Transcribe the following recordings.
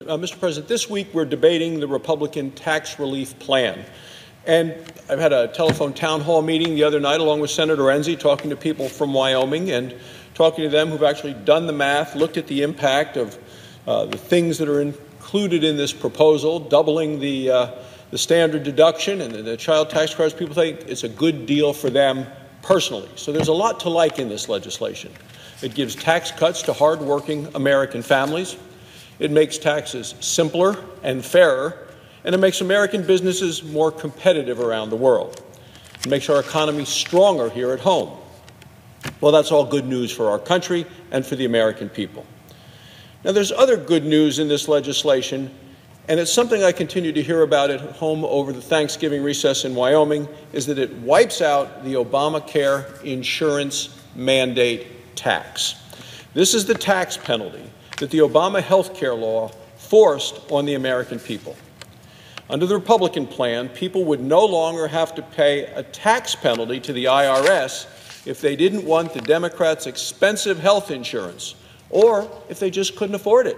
Mr. President, this week we're debating the Republican tax relief plan. And I've had a telephone town hall meeting the other night along with Senator Enzi, talking to people from Wyoming and talking to them who've actually done the math, looked at the impact of the things that are included in this proposal, doubling the standard deduction and the child tax credits. People think it's a good deal for them personally. So there's a lot to like in this legislation. It gives tax cuts to hardworking American families. It makes taxes simpler and fairer, and it makes American businesses more competitive around the world. It makes our economy stronger here at home. Well, that's all good news for our country and for the American people. Now, there's other good news in this legislation, and it's something I continue to hear about at home over the Thanksgiving recess in Wyoming, is that it wipes out the Obamacare insurance mandate tax. This is the tax penalty that the Obama health care law forced on the American people. Under the Republican plan, people would no longer have to pay a tax penalty to the IRS if they didn't want the Democrats' expensive health insurance, or if they just couldn't afford it.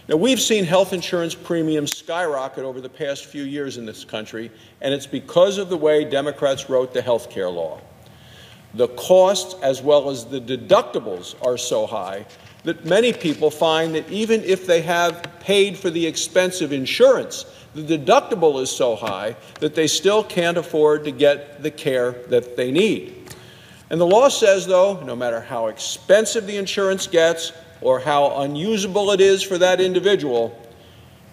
Now, we've seen health insurance premiums skyrocket over the past few years in this country, and it's because of the way Democrats wrote the health care law. The costs as well as the deductibles are so high that many people find that even if they have paid for the expensive insurance, the deductible is so high that they still can't afford to get the care that they need. And the law says, though, no matter how expensive the insurance gets or how unusable it is for that individual,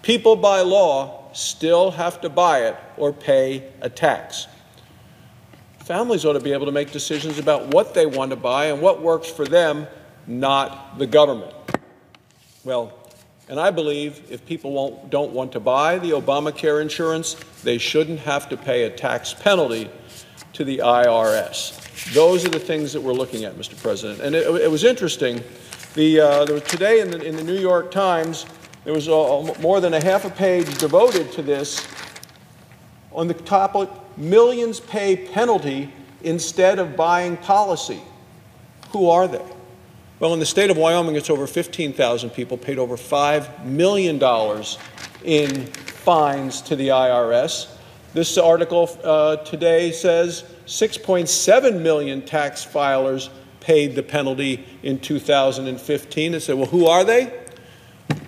people by law still have to buy it or pay a tax. Families ought to be able to make decisions about what they want to buy and what works for them, not the government. Well, and I believe if people don't want to buy the Obamacare insurance, they shouldn't have to pay a tax penalty to the IRS. Those are the things that we're looking at, Mr. President. And it was interesting. There was today in the New York Times, there was more than a half a page devoted to this on the topic, millions pay penalty instead of buying policy. Who are they? Well, in the state of Wyoming, it's over 15,000 people paid over $5 million in fines to the IRS. This article today says 6.7 million tax filers paid the penalty in 2015. They said, well, who are they?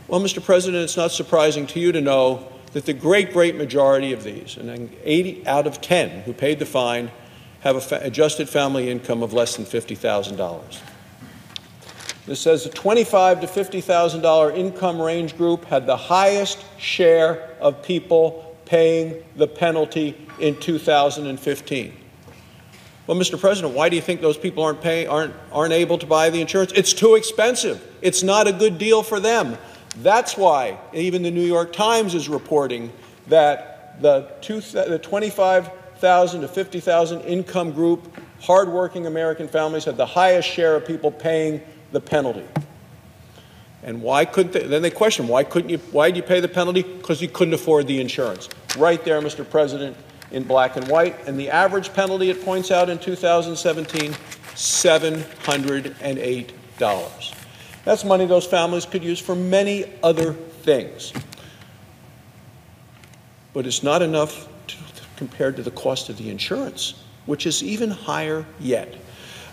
Well, Mr. President, it's not surprising to you to know that the great majority of these, and 8 out of 10 who paid the fine, have an adjusted family income of less than $50,000. This says the $25,000 to $50,000 income range group had the highest share of people paying the penalty in 2015. Well, Mr. President, why do you think those people aren't able to buy the insurance? It's too expensive. It's not a good deal for them. That's why even the New York Times is reporting that the 25,000 to 50,000 income group, hardworking American families, had the highest share of people paying the penalty. And why couldn't they? Then they question, why did you pay the penalty? Because you couldn't afford the insurance. Right there, Mr. President, in black and white. And the average penalty, it points out in 2017, $708. That's money those families could use for many other things. But it's not enough compared to the cost of the insurance, which is even higher yet.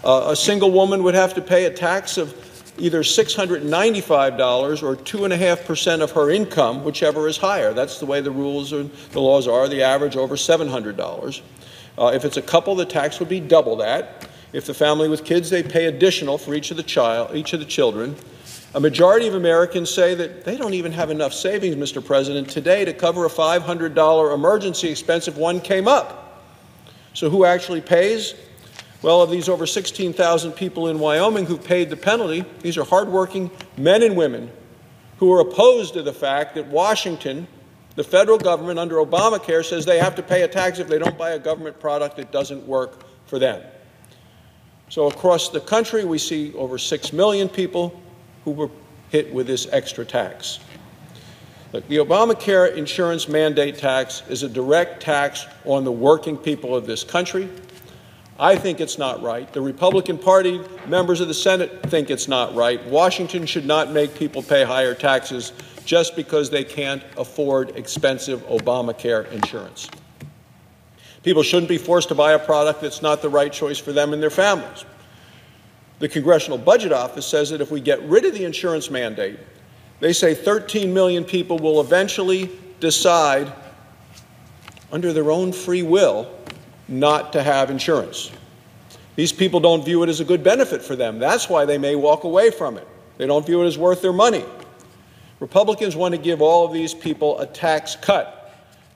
A single woman would have to pay a tax of either $695 or 2.5% of her income, whichever is higher. That's the way the rules or the laws are. The average over $700. If it's a couple, the tax would be double that. If the family with kids, they pay additional for each of the children. A majority of Americans say that they don't even have enough savings, Mr. President, today to cover a $500 emergency expense if one came up. So who actually pays? Well, of these over 16,000 people in Wyoming who paid the penalty, these are hardworking men and women who are opposed to the fact that Washington, the federal government under Obamacare, says they have to pay a tax if they don't buy a government product that doesn't work for them. So across the country, we see over 6 million people who were hit with this extra tax. Look, the Obamacare insurance mandate tax is a direct tax on the working people of this country. I think it's not right. The Republican Party members of the Senate think it's not right. Washington should not make people pay higher taxes just because they can't afford expensive Obamacare insurance. People shouldn't be forced to buy a product that's not the right choice for them and their families. The Congressional Budget Office says that if we get rid of the insurance mandate, they say 13 million people will eventually decide, under their own free will, not to have insurance. These people don't view it as a good benefit for them. That's why they may walk away from it. They don't view it as worth their money. Republicans want to give all of these people a tax cut.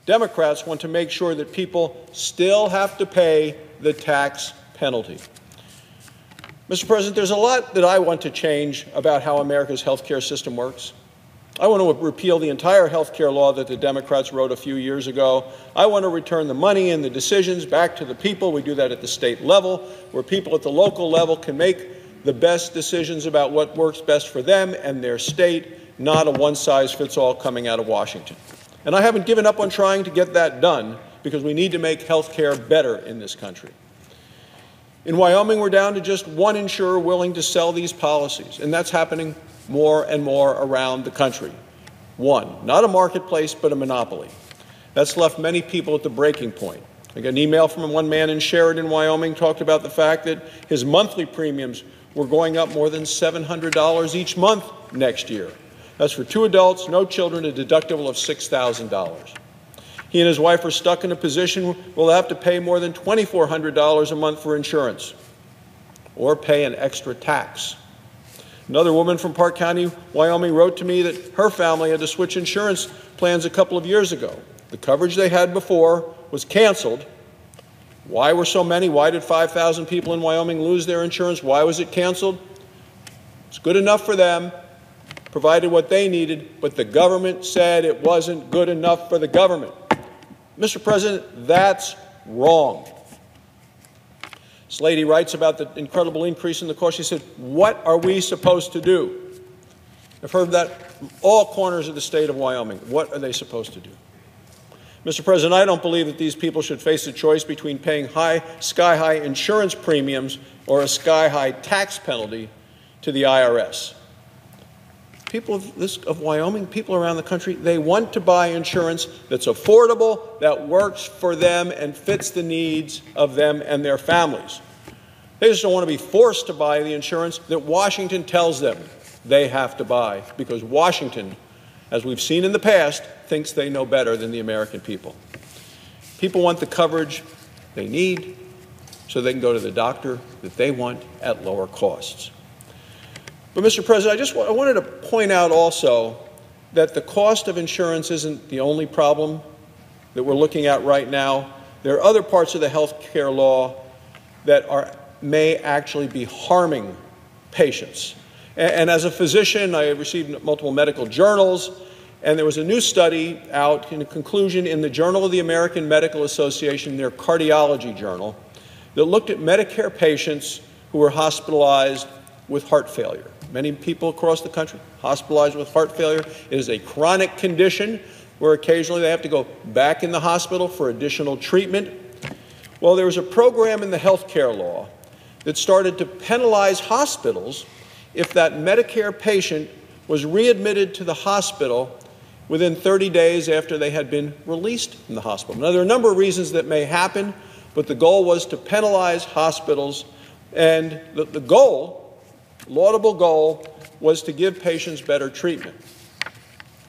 Democrats want to make sure that people still have to pay the tax penalty. Mr. President, there's a lot that I want to change about how America's health care system works. I want to repeal the entire health care law that the Democrats wrote a few years ago. I want to return the money and the decisions back to the people. We do that at the state level, where people at the local level can make the best decisions about what works best for them and their state, not a one-size-fits-all coming out of Washington. And I haven't given up on trying to get that done, because we need to make health care better in this country. In Wyoming, we're down to just one insurer willing to sell these policies, and that's happening more and more around the country. One, not a marketplace, but a monopoly. That's left many people at the breaking point. I got an email from one man in Sheridan, Wyoming, talked about the fact that his monthly premiums were going up more than $700 each month next year. That's for 2 adults, no children, a deductible of $6,000. He and his wife are stuck in a position where they'll have to pay more than $2,400 a month for insurance, or pay an extra tax. Another woman from Park County, Wyoming, wrote to me that her family had to switch insurance plans a couple of years ago. The coverage they had before was canceled. Why were so many? Why did 5,000 people in Wyoming lose their insurance? Why was it canceled? It's good enough for them, provided what they needed, but the government said it wasn't good enough for the government. Mr. President, that's wrong. This lady writes about the incredible increase in the cost. She said, what are we supposed to do? I've heard that from all corners of the state of Wyoming. What are they supposed to do? Mr. President, I don't believe that these people should face a choice between paying sky-high insurance premiums or a sky-high tax penalty to the IRS. People of Wyoming, people around the country, they want to buy insurance that's affordable, that works for them and fits the needs of them and their families. They just don't want to be forced to buy the insurance that Washington tells them they have to buy, because Washington, as we've seen in the past, thinks they know better than the American people. People want the coverage they need so they can go to the doctor that they want at lower costs. But, Mr. President, I wanted to point out also that the cost of insurance isn't the only problem that we're looking at right now. There are other parts of the health care law that may actually be harming patients. And as a physician, I received multiple medical journals, and there was a new study out in a conclusion in the Journal of the American Medical Association, their cardiology journal, that looked at Medicare patients who were hospitalized with heart failure. Many people across the country hospitalized with heart failure. It is a chronic condition where occasionally they have to go back in the hospital for additional treatment. Well, there was a program in the health care law that started to penalize hospitals if that Medicare patient was readmitted to the hospital within 30 days after they had been released from the hospital. Now, there are a number of reasons that may happen, but the goal was to penalize hospitals, and the goal, laudable goal, was to give patients better treatment.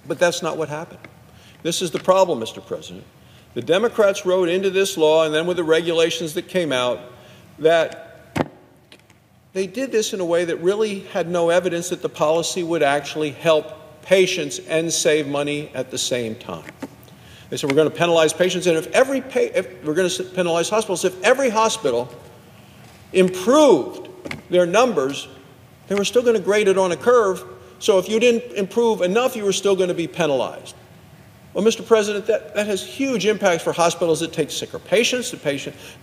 But that's not what happened. This is the problem, Mr. President. The Democrats wrote into this law, and then with the regulations that came out, that they did this in a way that really had no evidence that the policy would actually help patients and save money at the same time. They said, we're going to penalize patients, and if we're going to penalize hospitals, if every hospital improved their numbers, they were still going to grade it on a curve. So if you didn't improve enough, you were still going to be penalized. Well, Mr. President, that has huge impacts for hospitals that take sicker patients, in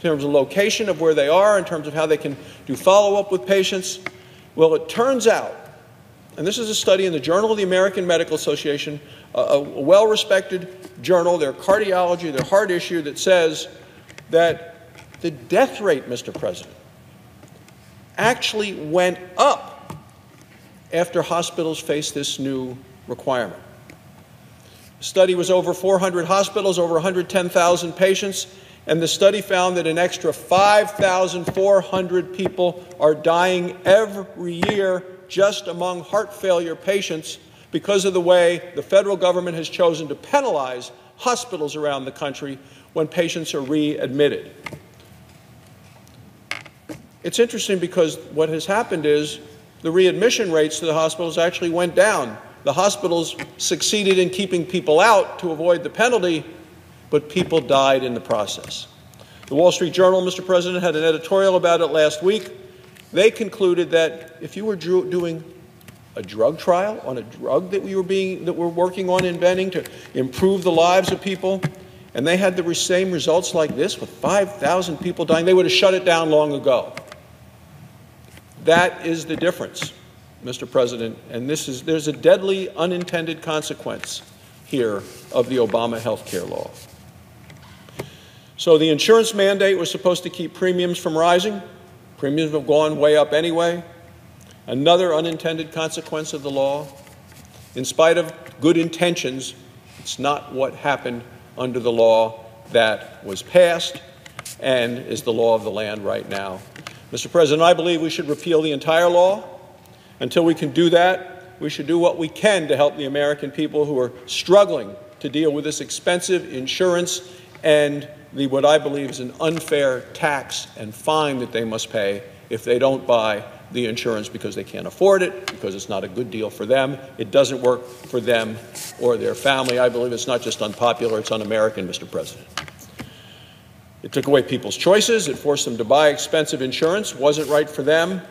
terms of location of where they are, in terms of how they can do follow-up with patients. Well, it turns out, and this is a study in the Journal of the American Medical Association, a well-respected journal, their cardiology, their heart issue, that says that the death rate, Mr. President, actually went up after hospitals faced this new requirement. The study was over 400 hospitals, over 110,000 patients, and the study found that an extra 5,400 people are dying every year just among heart failure patients because of the way the federal government has chosen to penalize hospitals around the country when patients are readmitted. It's interesting because what has happened is the readmission rates to the hospitals actually went down. The hospitals succeeded in keeping people out to avoid the penalty, but people died in the process. The Wall Street Journal, Mr. President, had an editorial about it last week. They concluded that if you were doing a drug trial on a drug that we're working on inventing to improve the lives of people, and they had the same results like this with 5,000 people dying, they would have shut it down long ago. That is the difference, Mr. President, and there's a deadly unintended consequence here of the Obama health care law. So the insurance mandate was supposed to keep premiums from rising. Premiums have gone way up anyway. Another unintended consequence of the law. In spite of good intentions, it's not what happened under the law that was passed and is the law of the land right now. Mr. President, I believe we should repeal the entire law. Until we can do that, we should do what we can to help the American people who are struggling to deal with this expensive insurance and what I believe is an unfair tax and fine that they must pay if they don't buy the insurance because they can't afford it, because it's not a good deal for them. It doesn't work for them or their family. I believe it's not just unpopular, it's un-American, Mr. President. It took away people's choices. It forced them to buy expensive insurance. Wasn't right for them.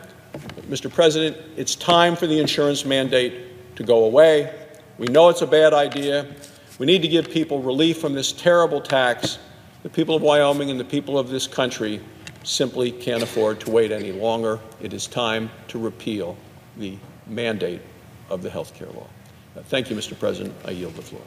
Mr. President, it's time for the insurance mandate to go away. We know it's a bad idea. We need to give people relief from this terrible tax. The people of Wyoming and the people of this country simply can't afford to wait any longer. It is time to repeal the mandate of the health care law. Thank you, Mr. President. I yield the floor.